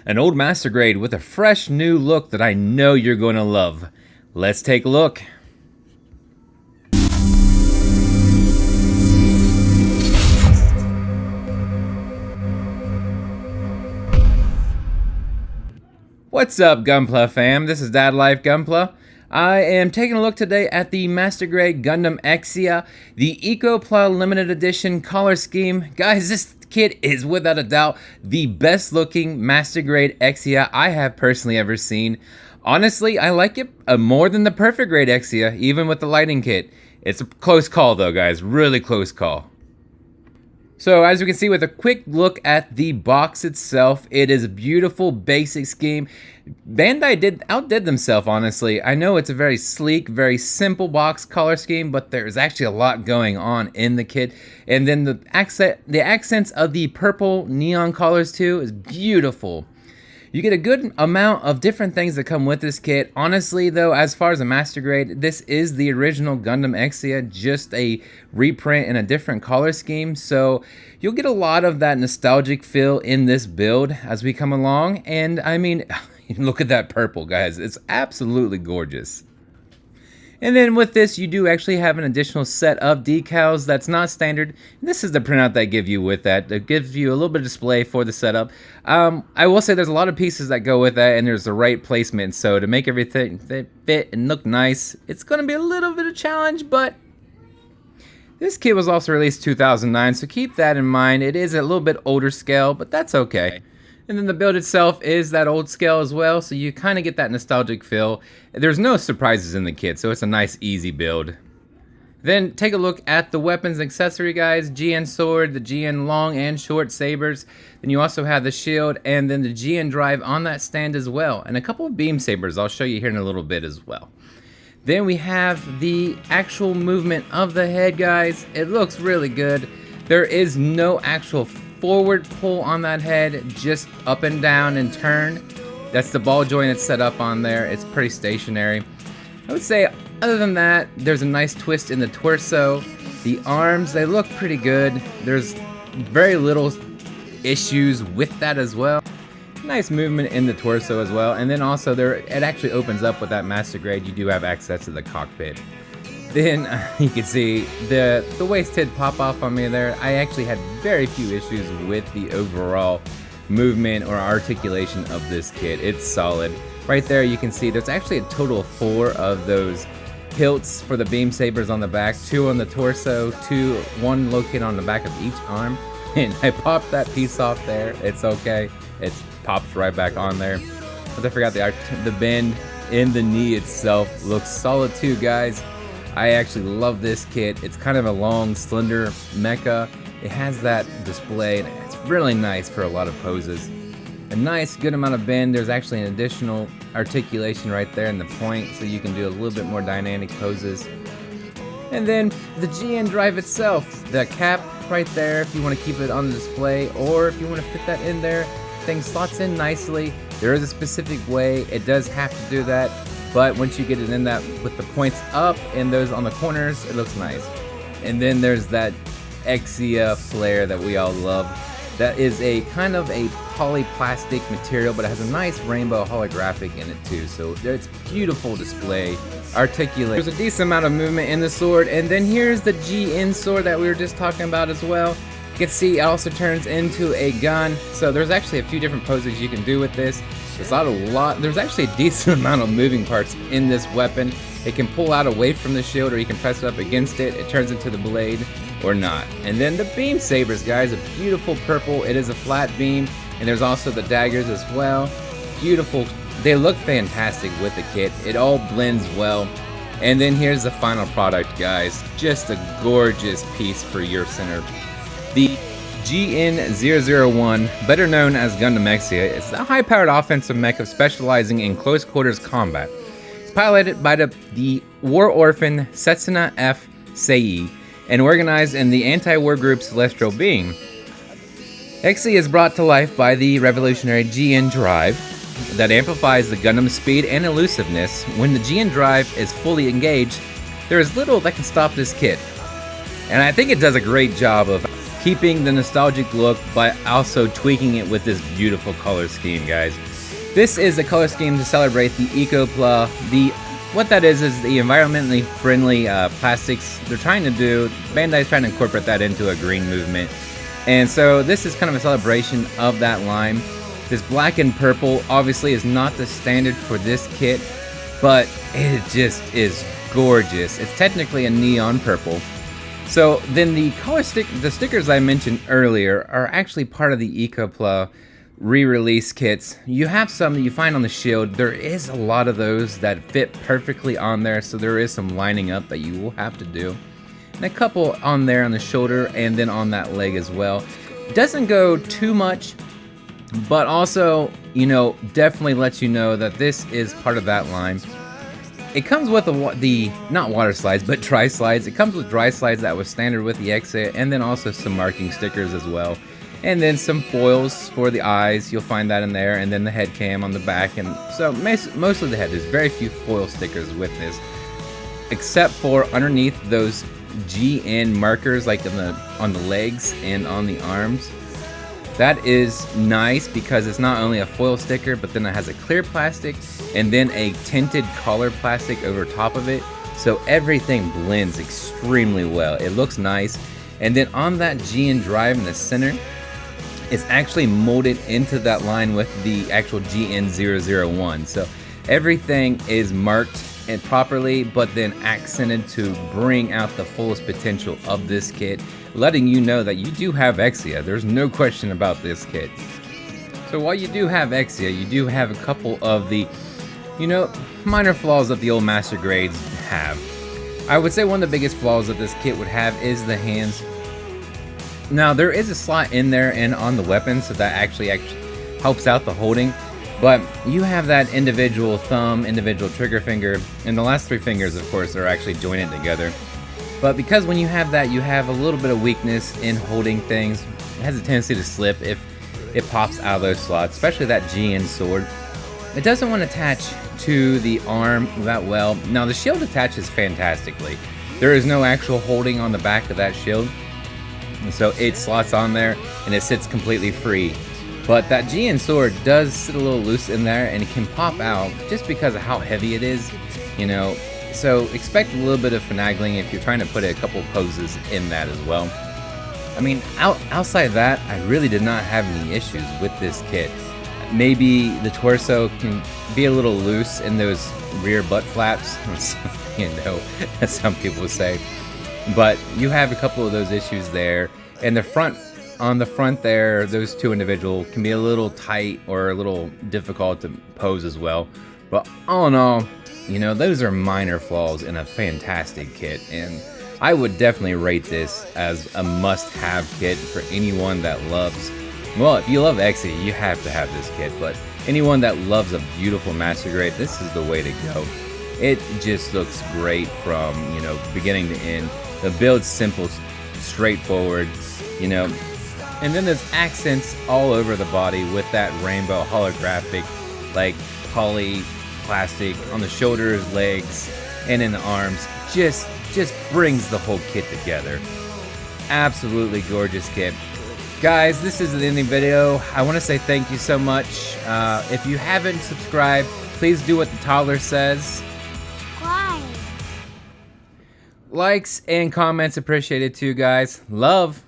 An old Master Grade with a fresh new look that I know you're going to love. Let's take a look. What's up, Gunpla fam? This is Dad Life Gunpla. I am taking a look today at the Master Grade Gundam Exia, the Ecopla limited edition color scheme. Guys, this kit is without a doubt the best looking Master Grade Exia I have personally ever seen. Honestly, I like it more than the Perfect Grade Exia, even with the lighting kit. It's a close call though, guys, really close call. So as you can see with a quick look at the box itself, it is a beautiful basic scheme. Bandai outdid themselves, honestly. I know it's a very sleek, very simple box color scheme, but there's actually a lot going on in the kit. And then the accents of the purple neon colors too is beautiful. You get a good amount of different things that come with this kit. Honestly though, as far as a Master Grade, this is the original Gundam Exia, just a reprint in a different color scheme. So you'll get a lot of that nostalgic feel in this build as we come along. And I mean, look at that purple, guys. It's absolutely gorgeous. And then with this, you do actually have an additional set of decals that's not standard. This is the printout they give you with that. It gives you a little bit of display for the setup. I will say there's a lot of pieces that go with that, and there's the right placement. So to make everything fit and look nice, it's going to be a little bit of a challenge, but this kit was also released 2009, so keep that in mind. It is a little bit older scale, but that's okay. And then the build itself is that old scale as well, so you kind of get that nostalgic feel. There's no surprises in the kit, so it's a nice, easy build. Then take a look at the weapons and accessory, guys. GN sword, the GN long and short sabers. Then you also have the shield, and then the GN drive on that stand as well. And a couple of beam sabers I'll show you here in a little bit as well. Then we have the actual movement of the head, guys. It looks really good. There is no actual forward pull on that head, just up and down and turn. That's the ball joint it's set up on there. It's pretty stationary. I would say other than that, there's a nice twist in the torso. The arms, they look pretty good. There's very little issues with that as well. Nice movement in the torso as well. And then also it actually opens up with that Master Grade. You do have access to the cockpit. Then you can see the waist did pop off on me there. I actually had very few issues with the overall movement or articulation of this kit. It's solid. Right there you can see there's actually a total of 4 of those hilts for the beam sabers on the back, 2 on the torso, 1 located on the back of each arm. And I popped that piece off there. It's okay. It pops right back on there. But I forgot the bend in the knee itself looks solid too, guys. I actually love this kit. It's kind of a long, slender mecha. It has that display, and it's really nice for a lot of poses. A nice, good amount of bend. There's actually an additional articulation right there in the point, so you can do a little bit more dynamic poses. And then the GN drive itself, the cap right there, if you want to keep it on the display, or if you want to fit that in there, thing slots in nicely. There is a specific way it does have to do that. But once you get it in that with the points up and those on the corners, it looks nice. And then there's that Exia flare that we all love. That is a kind of a polyplastic material, but it has a nice rainbow holographic in it too. So it's beautiful display, articulate. There's a decent amount of movement in the sword. And then here's the GN sword that we were just talking about as well. You can see it also turns into a gun. So there's actually a few different poses you can do with this. There's actually a decent amount of moving parts in this weapon. It can pull out away from the shield, or you can press it up against it. It turns into the blade or not. And then the beam sabers, guys, a beautiful purple. It is a flat beam, and there's also the daggers as well. Beautiful. They look fantastic with the kit. It all blends well. And then here's the final product, guys. Just a gorgeous piece for your center. The GN001, better known as Gundam Exia, is a high-powered offensive mecha specializing in close-quarters combat. It's piloted by the war orphan Setsuna F. Sei and organized in the anti-war group Celestial Being. Exia is brought to life by the revolutionary GN drive that amplifies the Gundam's speed and elusiveness. When the GN drive is fully engaged, there is little that can stop this kit. And I think it does a great job of keeping the nostalgic look, but also tweaking it with this beautiful color scheme, guys. This is a color scheme to celebrate the Ecopla. What that is the environmentally friendly plastics they're trying to do. Bandai's trying to incorporate that into a green movement. And so this is kind of a celebration of that line. This black and purple obviously is not the standard for this kit, but it just is gorgeous. It's technically a neon purple. So then the stickers I mentioned earlier are actually part of the Ecopla re-release kits. You have some that you find on the shield. There is a lot of those that fit perfectly on there, so there is some lining up that you will have to do. And a couple on there on the shoulder and then on that leg as well. Doesn't go too much, but also, you know, definitely lets you know that this is part of that line. It comes with the not water slides, but dry slides. It comes with dry slides that was standard with the Exia, and then also some marking stickers as well. And then some foils for the eyes, you'll find that in there, and then the head cam on the back. And so mostly the head, there's very few foil stickers with this, except for underneath those GN markers, like on the legs and on the arms. That is nice because it's not only a foil sticker, but then it has a clear plastic and then a tinted color plastic over top of it. So everything blends extremely well. It looks nice. And then on that GN drive in the center, it's actually molded into that line with the actual GN001. So everything is marked and properly, but then accented to bring out the fullest potential of this kit, letting you know that you do have Exia. There's no question about this kit. So while you do have Exia, you do have a couple of the, you know, minor flaws that the old Master Grades have. I would say one of the biggest flaws that this kit would have is the hands. Now, there is a slot in there and on the weapon, so that actually helps out the holding. But you have that individual thumb, individual trigger finger, and the last three fingers, of course, are actually jointed together. But because when you have that, you have a little bit of weakness in holding things. It has a tendency to slip if it pops out of those slots, especially that GN sword. It doesn't want to attach to the arm that well. Now, the shield attaches fantastically. There is no actual holding on the back of that shield. So it slots on there and it sits completely free. But that GN sword does sit a little loose in there and it can pop out just because of how heavy it is, you know. So expect a little bit of finagling if you're trying to put a couple poses in that as well. I mean, outside of that, I really did not have any issues with this kit. Maybe the torso can be a little loose in those rear butt flaps, you know, as some people say. But you have a couple of those issues there, and the front, on the front there, those two individual can be a little tight or a little difficult to pose as well. But all in all, you know, those are minor flaws in a fantastic kit, and I would definitely rate this as a must-have kit for anyone that loves, well, if you love Exia, you have to have this kit, but anyone that loves a beautiful Master Grade, this is the way to go. It just looks great from, you know, beginning to end. The build's simple, straightforward, you know, and then there's accents all over the body with that rainbow holographic, like poly plastic on the shoulders, legs, and in the arms. Just brings the whole kit together. Absolutely gorgeous kit. Guys, this is the ending video. I want to say thank you so much. If you haven't subscribed, please do what the toddler says. Likes and comments appreciated too, guys. Love.